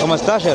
15